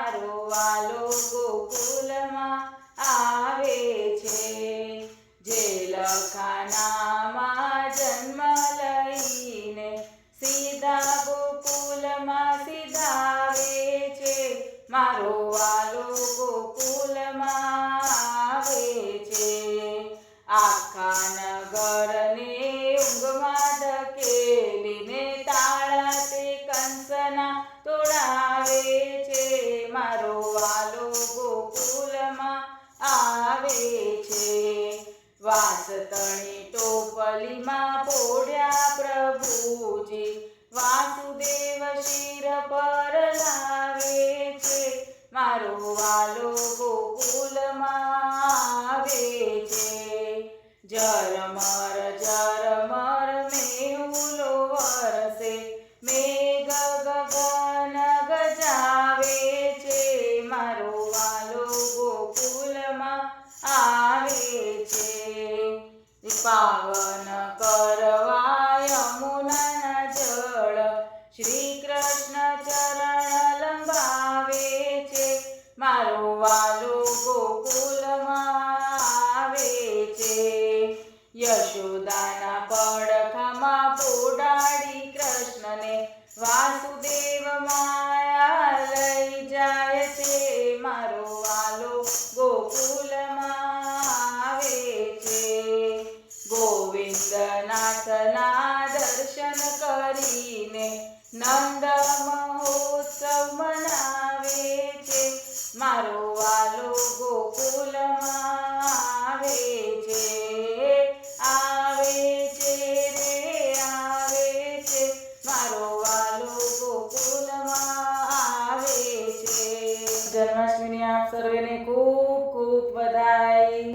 મારો વાલો ગોકુલમાં આવે છે। જેલખાનામાં જન્મ લઈને સીધા ગોકુલમાં સીધાવે છે। મારો વાલો ગોકુલમાં આવે છે। આખા નગરને ઊંઘમાં ધકેલીને તાળા તે કંસના તોડાવે છે। મારો વાલો ગોકુલમાં આવે છે। વાંસતણી ટોપલીમાં પોઢ્યા પ્રભુજી વાસુદેવ શિર પર લાવે છે। મારો વાલો ગોકુલમાં આવે છે। ઝરમર ઝરમર મેહુલો વરસે મેઘ ગગન ગજાવે છે। મારો વાલો ગોકુલમાં આવે છે। પાવન કરવા યમુનાના જળ શ્રી કૃષ્ણ ચરણ લંબાવે છે। મારો વાલો ગોકુલમાં આવે છે। યશોદાના પડખામાં પોઢાડી કૃષ્ણને વાસુદેવ માયા લઈ જાય છે। મારો વાલો ગોકુલમાં આવે છે। ગોવિંદનાથના દર્શન કરીને નંદ મહોત્સવ મનાવે છે। મારો વાલો ગોકુલમાં